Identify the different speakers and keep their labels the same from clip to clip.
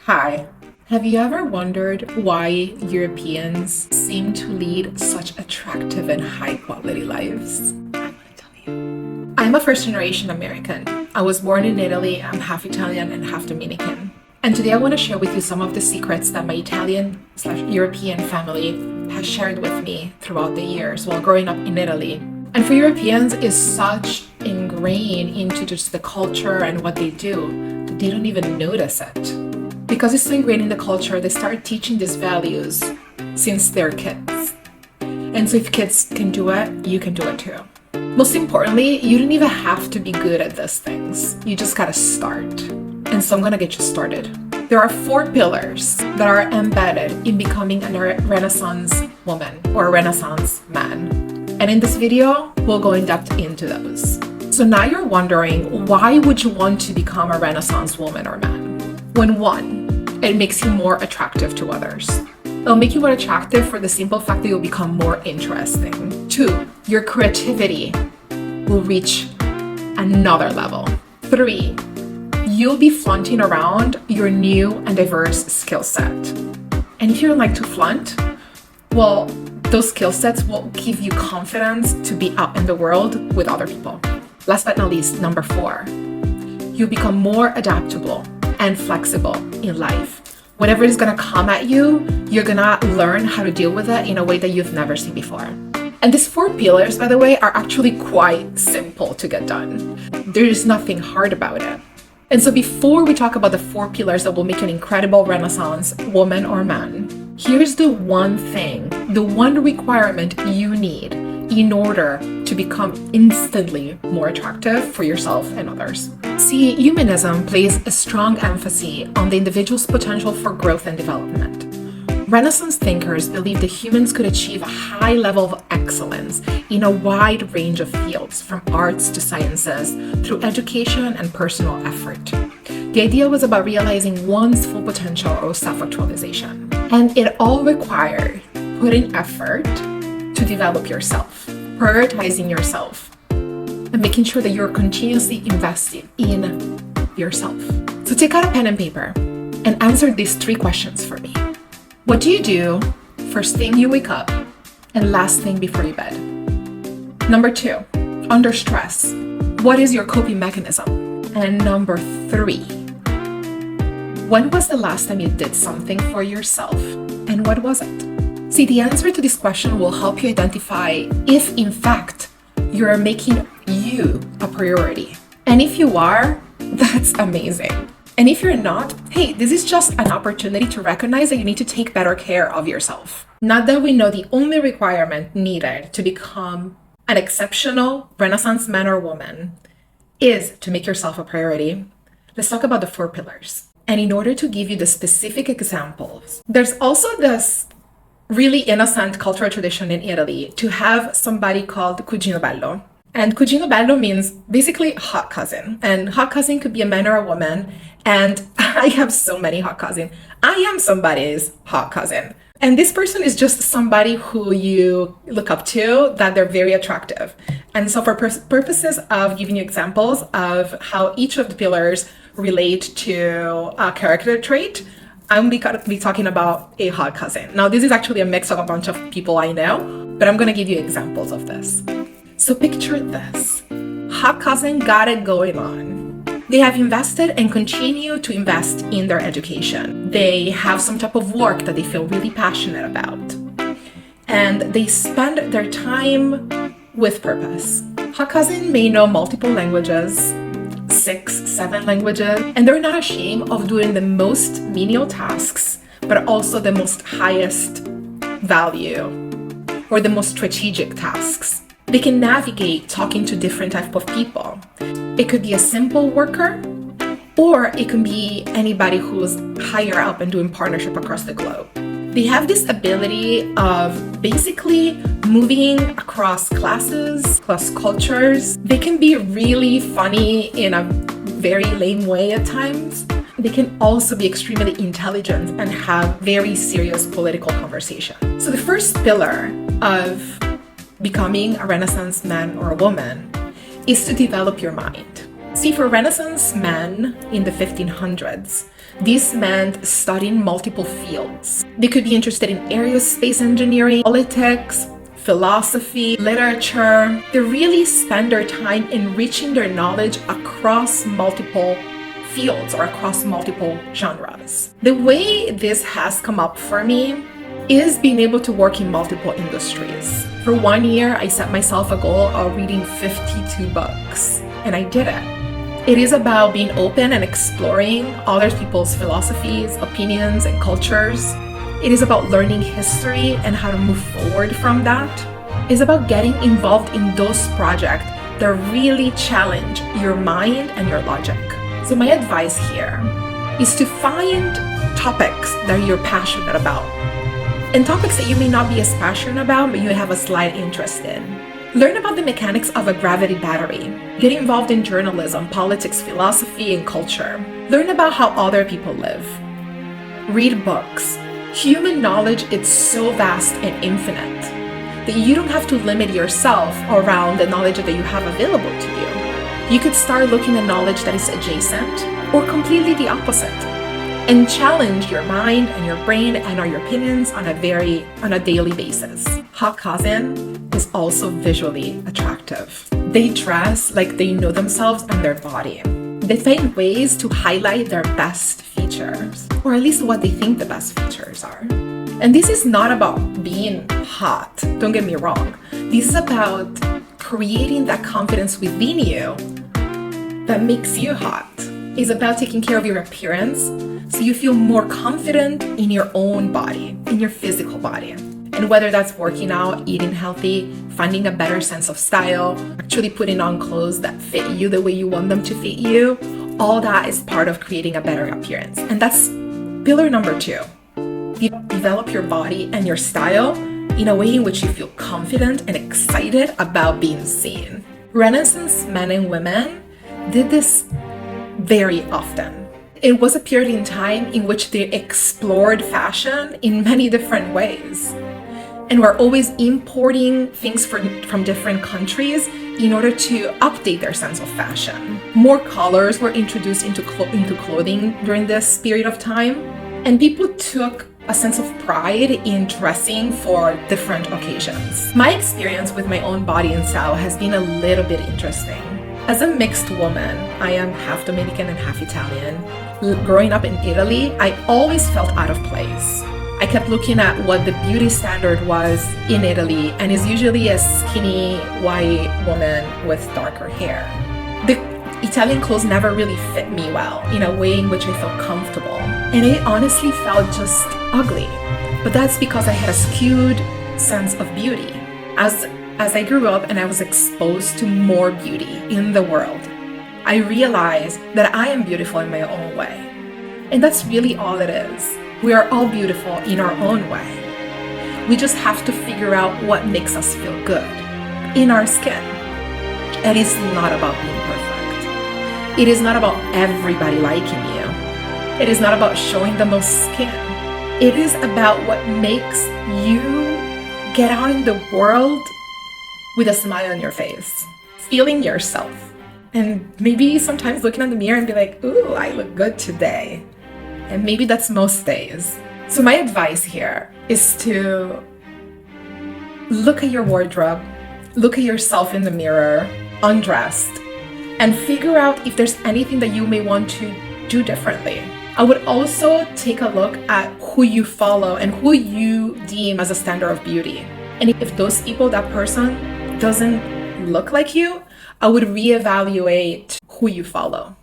Speaker 1: Hi. Have you ever wondered why Europeans seem to lead such attractive and high quality lives? I'm gonna tell you. I'm a first generation American. I was born in Italy. I'm half Italian and half Dominican. And today I want to share with you some of the secrets that my Italian/European family has shared with me throughout the years while growing up in Italy. And for Europeans, it's such ingrained into just the culture and what they do that they don't even notice it. Because it's so ingrained in the culture, they start teaching these values since they're kids. And so if kids can do it, you can do it too. Most importantly, you don't even have to be good at these things. You just gotta start. And so I'm gonna get you started. There are 4 pillars that are embedded in becoming a Renaissance woman or a Renaissance man. And in this video, we'll go in depth into those. So now you're wondering, why would you want to become a Renaissance woman or man? When 1, it makes you more attractive to others. It'll make you more attractive for the simple fact that you'll become more interesting. 2, your creativity will reach another level. 3, you'll be flaunting around your new and diverse skill set. And if you don't like to flaunt, well, those skill sets will give you confidence to be out in the world with other people. Last but not least, number 4, you'll become more adaptable and flexible in life. Whatever is gonna come at you, you're gonna learn how to deal with it in a way that you've never seen before. And these 4 pillars, by the way, are actually quite simple to get done. There is nothing hard about it. And so before we talk about the 4 pillars that will make you an incredible Renaissance woman or man, here's the one thing, the one requirement you need in order to become instantly more attractive for yourself and others. See, humanism places a strong emphasis on the individual's potential for growth and development. Renaissance thinkers believed that humans could achieve a high level of excellence in a wide range of fields, from arts to sciences, through education and personal effort. The idea was about realizing one's full potential or self-actualization. And it all required putting effort to develop yourself, prioritizing yourself, and making sure that you're continuously investing in yourself. So take out a pen and paper and answer these 3 questions for me. What do you do first thing you wake up and last thing before you bed? Number 2, under stress, what is your coping mechanism? And number 3, when was the last time you did something for yourself, and what was it? See, the answer to this question will help you identify if, in fact, you're making you a priority. And if you are, that's amazing. And if you're not, hey, this is just an opportunity to recognize that you need to take better care of yourself. Now that we know the only requirement needed to become an exceptional Renaissance man or woman is to make yourself a priority, let's talk about the 4 pillars. And in order to give you the specific examples, there's also this really innocent cultural tradition in Italy to have somebody called cugino bello. And cugino bello means basically hot cousin. And hot cousin could be a man or a woman. And I have so many hot cousins. I am somebody's hot cousin. And this person is just somebody who you look up to, that they're very attractive. And so for purposes of giving you examples of how each of the pillars relate to a character trait, I'm going to be talking about a hot cousin. Now, this is actually a mix of a bunch of people I know, but I'm going to give you examples of this. So picture this. Hot cousin got it going on. They have invested and continue to invest in their education. They have some type of work that they feel really passionate about. And they spend their time with purpose. Hot cousin may know multiple languages, 6, 7 languages, and they're not ashamed of doing the most menial tasks, but also the most highest value or the most strategic tasks. They can navigate talking to different types of people. It could be a simple worker, or it can be anybody who's higher up and doing partnership across the globe. They have this ability of basically moving across classes, across cultures. They can be really funny in a very lame way at times. They can also be extremely intelligent and have very serious political conversations. So the first pillar of becoming a Renaissance man or a woman is to develop your mind. See, for Renaissance men in the 1500s, This meant studying multiple fields. They could be interested in aerospace engineering, politics, philosophy, literature. They really spend their time enriching their knowledge across multiple fields or across multiple genres. The way this has come up for me is being able to work in multiple industries. For 1 year, I set myself a goal of reading 52 books, and I did it. It is about being open and exploring other people's philosophies, opinions, and cultures. It is about learning history and how to move forward from that. It's about getting involved in those projects that really challenge your mind and your logic. So my advice here is to find topics that you're passionate about, and topics that you may not be as passionate about, but you have a slight interest in. Learn about the mechanics of a gravity battery. Get involved in journalism, politics, philosophy, and culture. Learn about how other people live. Read books. Human knowledge is so vast and infinite that you don't have to limit yourself around the knowledge that you have available to you. You could start looking at knowledge that is adjacent or completely the opposite, and challenge your mind and your brain and your opinions on a daily basis. Hot cousin is also visually attractive. They dress like they know themselves and their body. They find ways to highlight their best features, or at least what they think the best features are. And this is not about being hot, don't get me wrong. This is about creating that confidence within you that makes you hot. It's about taking care of your appearance so you feel more confident in your own body, in your physical body. And whether that's working out, eating healthy, finding a better sense of style, actually putting on clothes that fit you the way you want them to fit you, all that is part of creating a better appearance. And that's pillar number 2. Develop your body and your style in a way in which you feel confident and excited about being seen. Renaissance men and women did this very often. It was a period in time in which they explored fashion in many different ways. And we're always importing things from different countries in order to update their sense of fashion. More colors were introduced into clothing during this period of time, and people took a sense of pride in dressing for different occasions. My experience with my own body and style has been a little bit interesting. As a mixed woman, I am half Dominican and half Italian. Growing up in Italy, I always felt out of place. I kept looking at what the beauty standard was in Italy, and it's usually a skinny white woman with darker hair. The Italian clothes never really fit me well in a way in which I felt comfortable, and it honestly felt just ugly. But that's because I had a skewed sense of beauty. As I grew up and I was exposed to more beauty in the world, I realized that I am beautiful in my own way. And that's really all it is. We are all beautiful in our own way. We just have to figure out what makes us feel good in our skin. It is not about being perfect. It is not about everybody liking you. It is not about showing the most skin. It is about what makes you get out in the world with a smile on your face, feeling yourself, and maybe sometimes looking in the mirror and be like, ooh, I look good today. And maybe that's most days. So my advice here is to look at your wardrobe, look at yourself in the mirror, undressed, and figure out if there's anything that you may want to do differently. I would also take a look at who you follow and who you deem as a standard of beauty. And if those people, that person, doesn't look like you, I would reevaluate who you follow.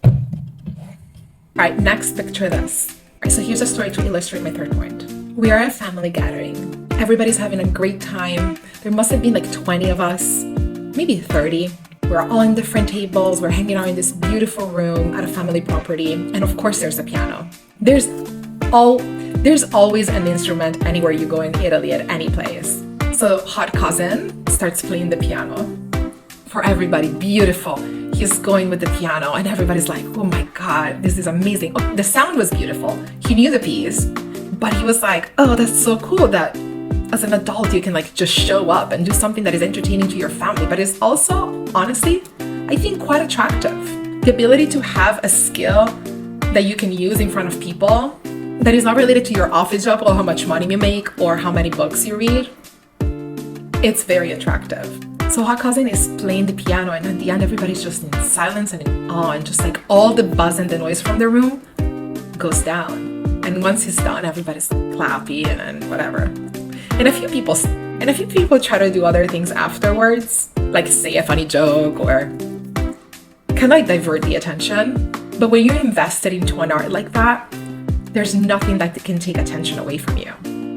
Speaker 1: All right, next, picture this. All right, so here's a story to illustrate my third point. We are at a family gathering. Everybody's having a great time. There must have been like 20 of us, maybe 30. We're all in different tables. We're hanging out in this beautiful room at a family property. And of course, there's a piano. There's always an instrument anywhere you go in Italy, at any place. So hot cousin starts playing the piano for everybody. Beautiful. He's going with the piano and everybody's like, oh my God, this is amazing. Oh, the sound was beautiful. He knew the piece, but he was like, oh, that's so cool that as an adult you can like just show up and do something that is entertaining to your family, but it's also, honestly, I think quite attractive. The ability to have a skill that you can use in front of people that is not related to your office job or how much money you make or how many books you read, it's very attractive. So her cousin is playing the piano, and at the end everybody's just in silence and in awe, and just like all the buzz and the noise from the room goes down. And once he's done, everybody's clappy and whatever. And a few people try to do other things afterwards, like say a funny joke or kind of like divert the attention. But when you're invested into an art like that, there's nothing that can take attention away from you.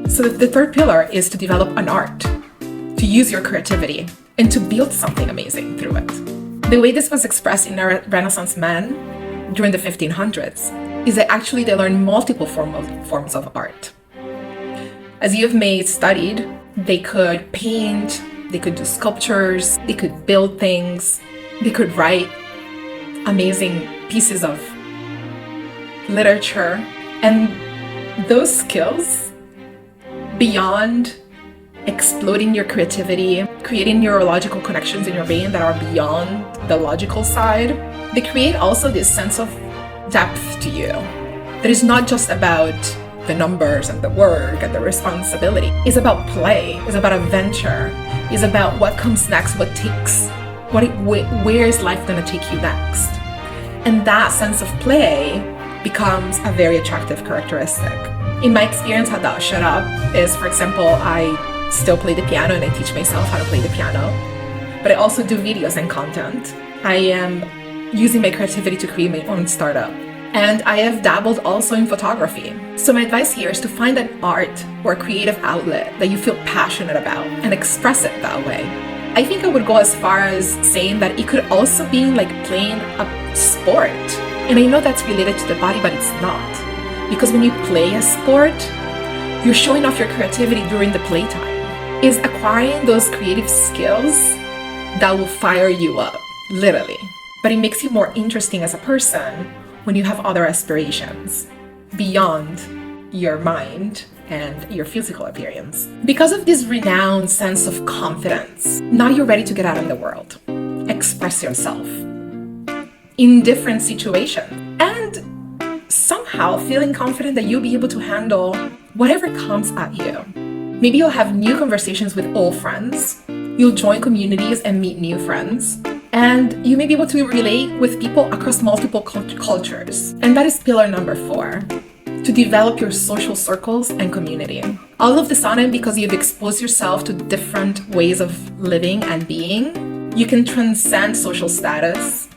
Speaker 1: So the third pillar is to develop an art, to use your creativity, and to build something amazing through it. The way this was expressed in Renaissance men during the 1500s is that actually they learned multiple forms of art. As you may studied, they could paint, they could do sculptures, they could build things, they could write amazing pieces of literature. And those skills, beyond exploding your creativity, creating neurological connections in your brain that are beyond the logical side, they create also this sense of depth to you that is not just about the numbers and the work and the responsibility. It's about play, it's about adventure, it's about what comes next, where is life gonna take you next. And that sense of play becomes a very attractive characteristic. In my experience, how that showed up is, for example, I still play the piano and I teach myself how to play the piano, but I also do videos and content. I am using my creativity to create my own startup. And I have dabbled also in photography. So my advice here is to find an art or a creative outlet that you feel passionate about and express it that way. I think I would go as far as saying that it could also be like playing a sport. And I know that's related to the body, but it's not. Because when you play a sport, you're showing off your creativity during the playtime. It's acquiring those creative skills that will fire you up, literally. But it makes you more interesting as a person when you have other aspirations beyond your mind and your physical appearance. Because of this renowned sense of confidence, now you're ready to get out in the world, express yourself in different situations, and somehow feeling confident that you'll be able to handle whatever comes at you. Maybe you'll have new conversations with old friends, you'll join communities and meet new friends, and you may be able to relate with people across multiple cultures. And that is pillar number 4, to develop your social circles and community. All of the sudden, because you've exposed yourself to different ways of living and being, you can transcend social status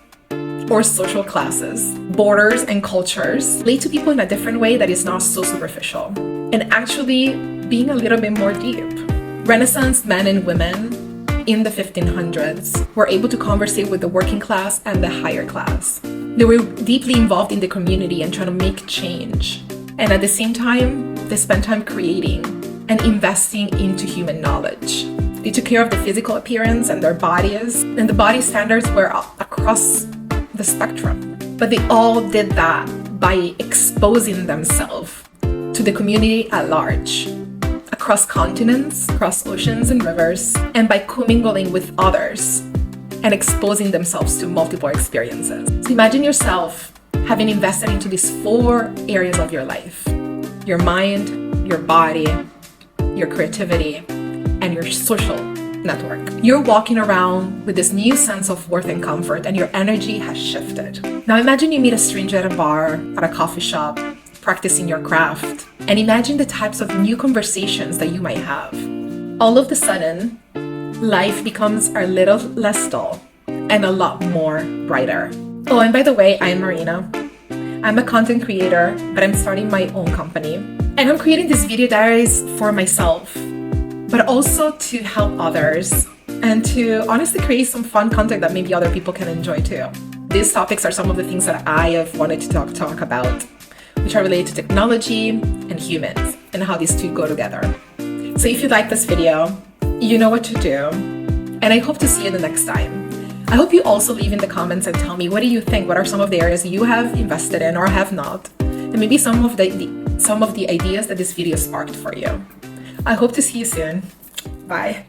Speaker 1: or social classes, borders and cultures, relate to people in a different way that is not so superficial, and actually being a little bit more deep. Renaissance men and women in the 1500s were able to conversate with the working class and the higher class. They were deeply involved in the community and trying to make change. And at the same time, they spent time creating and investing into human knowledge. They took care of the physical appearance and their bodies, and the body standards were across the spectrum. But they all did that by exposing themselves to the community at large, across continents, across oceans and rivers, and by commingling with others and exposing themselves to multiple experiences. So imagine yourself having invested into these 4 areas of your life: your mind, your body, your creativity, and your social network. You're walking around with this new sense of worth and comfort, and your energy has shifted. Now imagine you meet a stranger at a bar, at a coffee shop, practicing your craft, and imagine the types of new conversations that you might have. All of a sudden, life becomes a little less dull and a lot more brighter. Oh, and by the way, I'm Marina. I'm a content creator, but I'm starting my own company. And I'm creating these video diaries for myself, but also to help others and to honestly create some fun content that maybe other people can enjoy too. These topics are some of the things that I have wanted to talk about, which are related to technology and humans and how these two go together. So if you like this video, you know what to do, and I hope to see you the next time. I hope you also leave in the comments and tell me, what do you think? What are some of the areas you have invested in or have not? And maybe some of the ideas that this video sparked for you. I hope to see you soon. Bye.